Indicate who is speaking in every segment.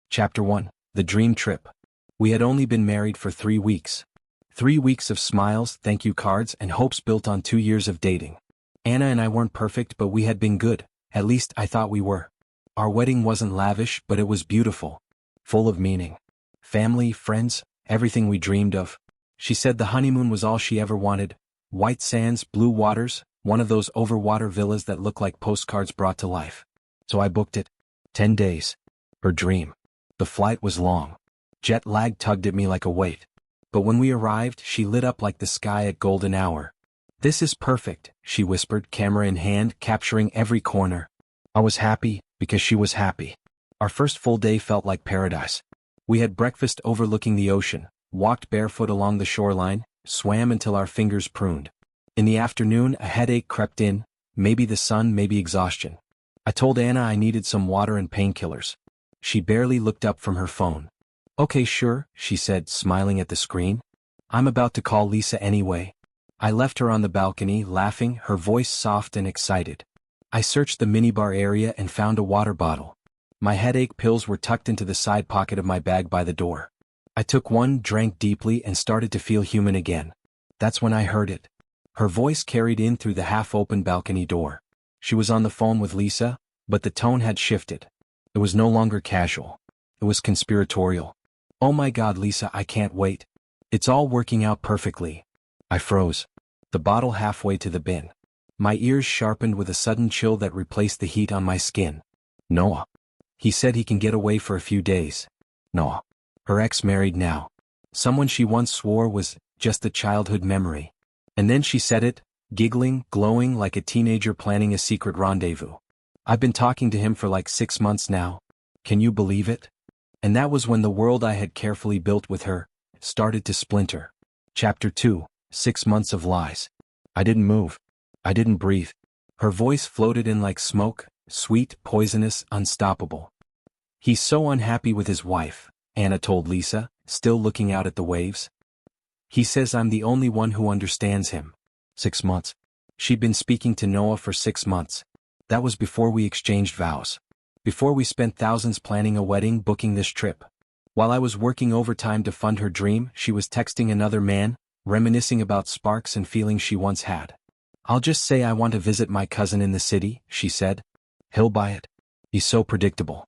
Speaker 1: Chapter 1. The Dream Trip. We had only been married for 3 weeks. 3 weeks of smiles, thank you cards, and hopes built on 2 years of dating. Anna and I weren't perfect, but we had been good. At least I thought we were. Our wedding wasn't lavish, but it was beautiful. Full of meaning. Family, friends, everything we dreamed of. She said the honeymoon was all she ever wanted. White sands, blue waters, one of those overwater villas that look like postcards brought to life. So I booked it. 10 days. Her dream. The flight was long. Jet lag tugged at me like a weight. But when we arrived, she lit up like the sky at golden hour. "This is perfect," she whispered, camera in hand, capturing every corner. I was happy, because she was happy. Our first full day felt like paradise. We had breakfast overlooking the ocean, walked barefoot along the shoreline, swam until our fingers pruned. In the afternoon, a headache crept in, maybe the sun, maybe exhaustion. I told Anna I needed some water and painkillers. She barely looked up from her phone. "Okay, sure," she said, smiling at the screen. "I'm about to call Lisa anyway." I left her on the balcony, laughing, her voice soft and excited. I searched the minibar area and found a water bottle. My headache pills were tucked into the side pocket of my bag by the door. I took one, drank deeply, and started to feel human again. That's when I heard it. Her voice carried in through the half-open balcony door. She was on the phone with Lisa, but the tone had shifted. It was no longer casual. It was conspiratorial. "Oh my God, Lisa, I can't wait. It's all working out perfectly." I froze. The bottle halfway to the bin. My ears sharpened with a sudden chill that replaced the heat on my skin. "Noah. He said he can get away for a few days." Noah. Her ex married now. Someone she once swore was just a childhood memory. And then she said it, giggling, glowing like a teenager planning a secret rendezvous. "I've been talking to him for like 6 months now. Can you believe it?" And that was when the world I had carefully built with her started to splinter. Chapter 2. 6 months of lies. I didn't move. I didn't breathe. Her voice floated in like smoke, sweet, poisonous, unstoppable. "He's so unhappy with his wife," Anna told Lisa, still looking out at the waves. "He says I'm the only one who understands him." 6 months. She'd been speaking to Noah for 6 months. That was before we exchanged vows. Before we spent thousands planning a wedding, booking this trip. While I was working overtime to fund her dream, she was texting another man, reminiscing about sparks and feelings she once had. "I'll just say I want to visit my cousin in the city," she said. "He'll buy it. He's so predictable.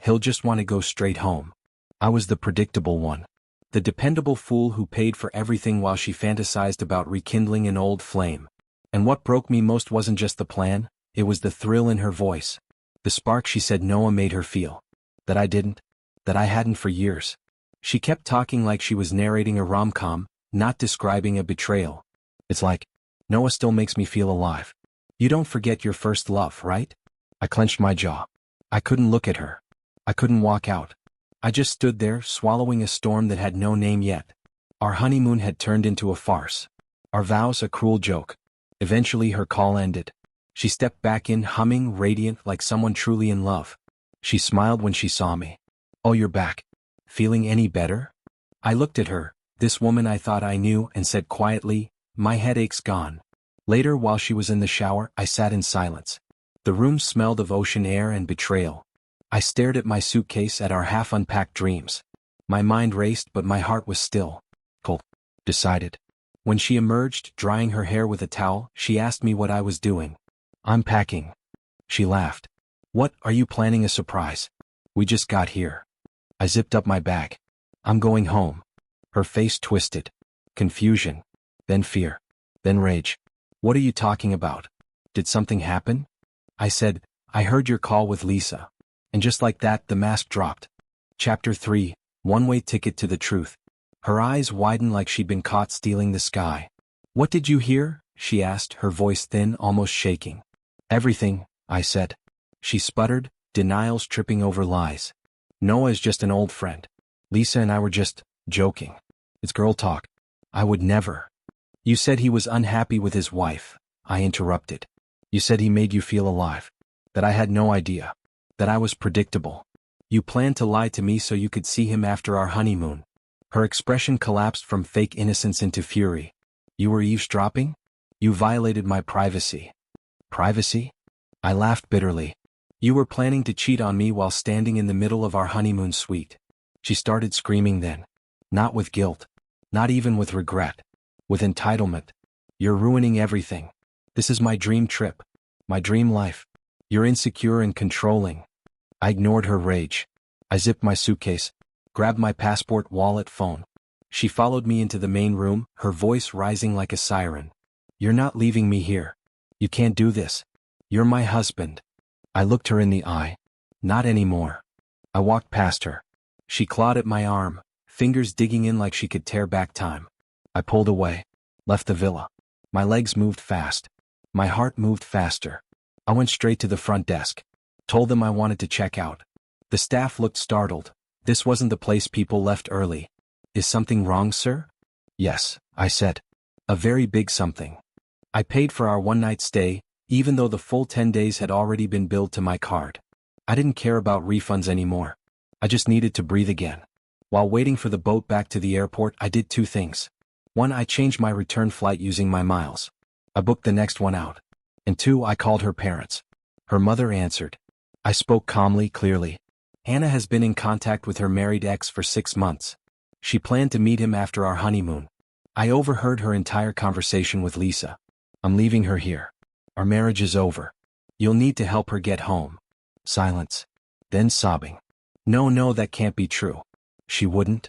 Speaker 1: He'll just want to go straight home." I was the predictable one. The dependable fool who paid for everything while she fantasized about rekindling an old flame. And what broke me most wasn't just the plan, it was the thrill in her voice. The spark she said Noah made her feel. That I didn't. That I hadn't for years. She kept talking like she was narrating a rom-com, not describing a betrayal. "It's like, Noah still makes me feel alive. You don't forget your first love, right?" I clenched my jaw. I couldn't look at her. I couldn't walk out. I just stood there, swallowing a storm that had no name yet. Our honeymoon had turned into a farce. Our vows a cruel joke. Eventually her call ended. She stepped back in, humming, radiant, like someone truly in love. She smiled when she saw me. "Oh, you're back. Feeling any better?" I looked at her, this woman I thought I knew, and said quietly, "My headache's gone." Later, while she was in the shower, I sat in silence. The room smelled of ocean air and betrayal. I stared at my suitcase, at our half-unpacked dreams. My mind raced, but my heart was still. Cold. Decided. When she emerged, drying her hair with a towel, she asked me what I was doing. "I'm packing." She laughed. "What, are you planning a surprise?" "We just got here." I zipped up my bag. "I'm going home." Her face twisted. Confusion. Then fear. Then rage. "What are you talking about? Did something happen?" I said, "I heard your call with Lisa." And just like that, the mask dropped. Chapter 3. One-way ticket to the truth. Her eyes widened like she'd been caught stealing the sky. "What did you hear?" she asked, her voice thin, almost shaking. "Everything," I said. She sputtered, denials tripping over lies. "Noah is just an old friend. Lisa and I were just joking. It's girl talk. I would never." "You said he was unhappy with his wife," I interrupted. "You said he made you feel alive. That I had no idea. That I was predictable. You planned to lie to me so you could see him after our honeymoon." Her expression collapsed from fake innocence into fury. "You were eavesdropping? You violated my privacy." "Privacy?" I laughed bitterly. You were planning to cheat on me while standing in the middle of our honeymoon suite. She started screaming then. Not with guilt. Not even with regret. With entitlement. You're ruining everything. This is my dream trip. My dream life. You're insecure and controlling. I ignored her rage. I zipped my suitcase. Grabbed my passport, wallet, phone. She followed me into the main room, her voice rising like a siren. You're not leaving me here. You can't do this. You're my husband. I looked her in the eye. Not anymore. I walked past her. She clawed at my arm, fingers digging in like she could tear back time. I pulled away. Left the villa. My legs moved fast. My heart moved faster. I went straight to the front desk. Told them I wanted to check out. The staff looked startled. This wasn't the place people left early. Is something wrong, sir? Yes, I said. A very big something. I paid for our one-night stay, even though the full 10 days had already been billed to my card. I didn't care about refunds anymore. I just needed to breathe again. While waiting for the boat back to the airport, I did two things. One, I changed my return flight using my miles. I booked the next one out. And two, I called her parents. Her mother answered. I spoke calmly, clearly. Anna has been in contact with her married ex for 6 months. She planned to meet him after our honeymoon. I overheard her entire conversation with Lisa. I'm leaving her here. Our marriage is over. You'll need to help her get home. Silence. Then sobbing. No, that can't be true. She wouldn't.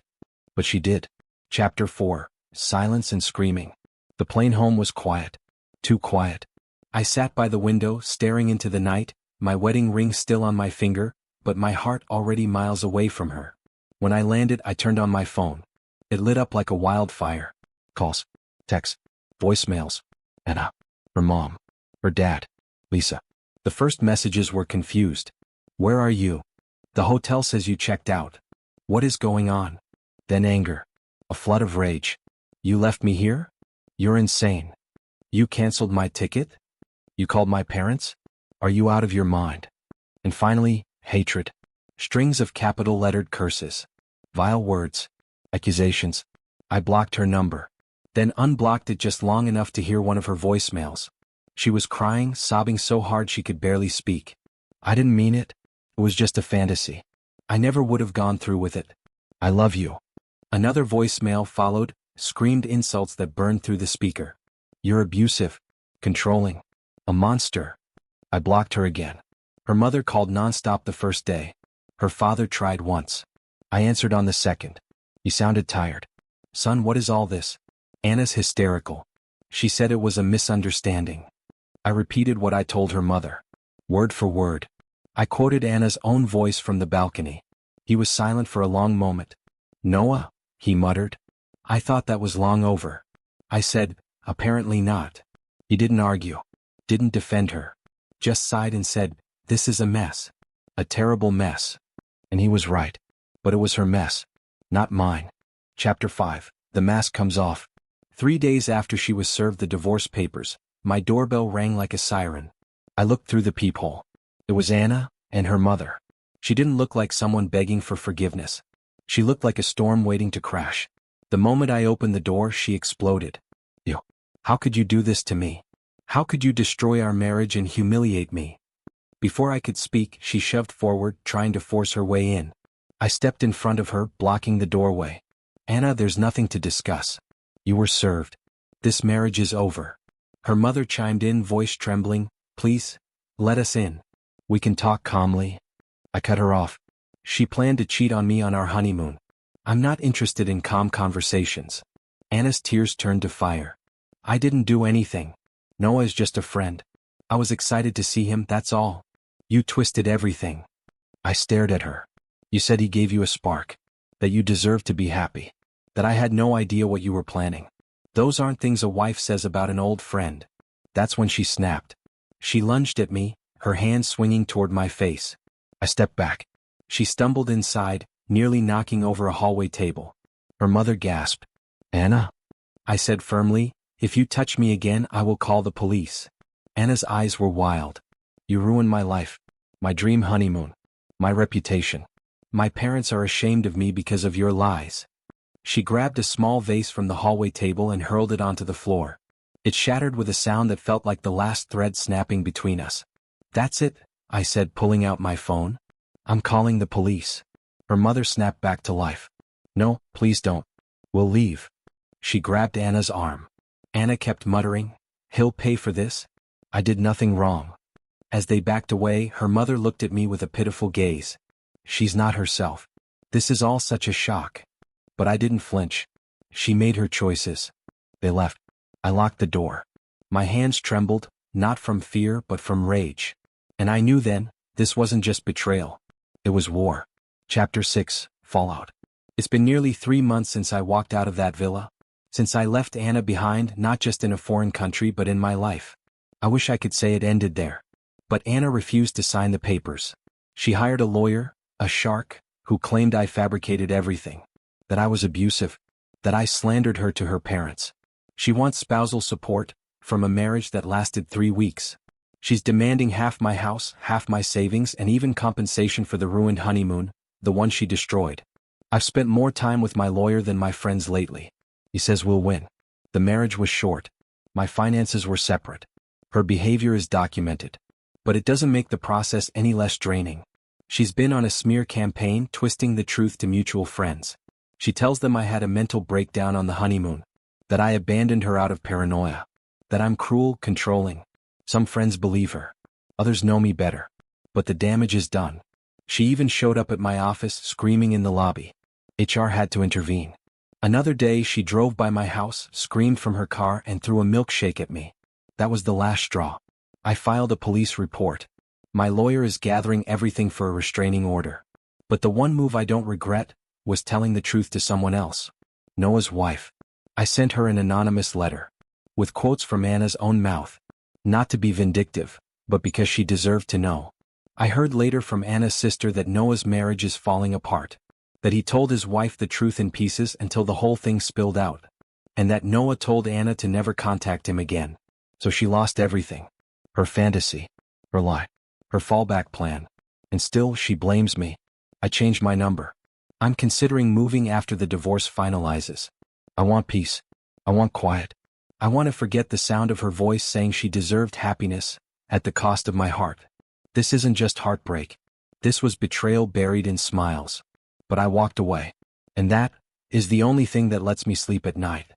Speaker 1: But she did. Chapter 4. Silence and screaming. The plane home was quiet. Too quiet. I sat by the window, staring into the night, my wedding ring still on my finger, but my heart already miles away from her. When I landed, I turned on my phone. It lit up like a wildfire. Calls. Texts. Voicemails. Anna. Her mom. Her dad. Lisa. The first messages were confused. Where are you? The hotel says you checked out. What is going on? Then anger. A flood of rage. You left me here? You're insane. You canceled my ticket? You called my parents? Are you out of your mind? And finally, hatred. Strings of capital-lettered curses. Vile words. Accusations. I blocked her number. Then unblocked it just long enough to hear one of her voicemails. She was crying, sobbing so hard she could barely speak. I didn't mean it. It was just a fantasy. I never would have gone through with it. I love you. Another voicemail followed, screamed insults that burned through the speaker. You're abusive. Controlling. A monster. I blocked her again. Her mother called nonstop the first day. Her father tried once. I answered on the second. He sounded tired. Son, what is all this? Anna's hysterical. She said it was a misunderstanding. I repeated what I told her mother. Word for word. I quoted Anna's own voice from the balcony. He was silent for a long moment. Noah, he muttered. I thought that was long over. I said, apparently not. He didn't argue. Didn't defend her. Just sighed and said, this is a mess. A terrible mess. And he was right. But it was her mess. Not mine. Chapter 5. The mask comes off. 3 days after she was served the divorce papers, my doorbell rang like a siren. I looked through the peephole. It was Anna and her mother. She didn't look like someone begging for forgiveness. She looked like a storm waiting to crash. The moment I opened the door, she exploded. You. How could you do this to me? How could you destroy our marriage and humiliate me? Before I could speak, she shoved forward, trying to force her way in. I stepped in front of her, blocking the doorway. Anna, there's nothing to discuss. You were served. This marriage is over. Her mother chimed in, voice trembling. Please, let us in. We can talk calmly. I cut her off. She planned to cheat on me on our honeymoon. I'm not interested in calm conversations. Anna's tears turned to fire. I didn't do anything. Noah is just a friend. I was excited to see him, that's all. You twisted everything. I stared at her. You said he gave you a spark. That you deserved to be happy. That I had no idea what you were planning. Those aren't things a wife says about an old friend. That's when she snapped. She lunged at me, her hand swinging toward my face. I stepped back. She stumbled inside, nearly knocking over a hallway table. Her mother gasped. Anna? I said firmly, if you touch me again, I will call the police. Anna's eyes were wild. You ruined my life. My dream honeymoon. My reputation. My parents are ashamed of me because of your lies. She grabbed a small vase from the hallway table and hurled it onto the floor. It shattered with a sound that felt like the last thread snapping between us. That's it, I said, pulling out my phone. I'm calling the police. Her mother snapped back to life. No, please don't. We'll leave. She grabbed Anna's arm. Anna kept muttering, he'll pay for this? I did nothing wrong. As they backed away, her mother looked at me with a pitiful gaze. She's not herself. This is all such a shock. But I didn't flinch. She made her choices. They left. I locked the door. My hands trembled, not from fear but from rage. And I knew then, this wasn't just betrayal. It was war. Chapter 6, Fallout. It's been nearly 3 months since I walked out of that villa. Since I left Anna behind, not just in a foreign country but in my life. I wish I could say it ended there. But Anna refused to sign the papers. She hired a lawyer, a shark, who claimed I fabricated everything. That I was abusive. That I slandered her to her parents. She wants spousal support, from a marriage that lasted 3 weeks. She's demanding half my house, half my savings, and even compensation for the ruined honeymoon, the one she destroyed. I've spent more time with my lawyer than my friends lately. He says we'll win. The marriage was short. My finances were separate. Her behavior is documented. But it doesn't make the process any less draining. She's been on a smear campaign, twisting the truth to mutual friends. She tells them I had a mental breakdown on the honeymoon. That I abandoned her out of paranoia. That I'm cruel, controlling. Some friends believe her. Others know me better. But the damage is done. She even showed up at my office, screaming in the lobby. HR had to intervene. Another day she drove by my house, screamed from her car, and threw a milkshake at me. That was the last straw. I filed a police report. My lawyer is gathering everything for a restraining order. But the one move I don't regret was telling the truth to someone else. Noah's wife. I sent her an anonymous letter. With quotes from Anna's own mouth. Not to be vindictive, but because she deserved to know. I heard later from Anna's sister that Noah's marriage is falling apart. That he told his wife the truth in pieces until the whole thing spilled out. And that Noah told Anna to never contact him again. So she lost everything. Her fantasy. Her lie. Her fallback plan. And still she blames me. I changed my number. I'm considering moving after the divorce finalizes. I want peace. I want quiet. I want to forget the sound of her voice saying she deserved happiness, at the cost of my heart. This isn't just heartbreak. This was betrayal buried in smiles. But I walked away. And that is the only thing that lets me sleep at night.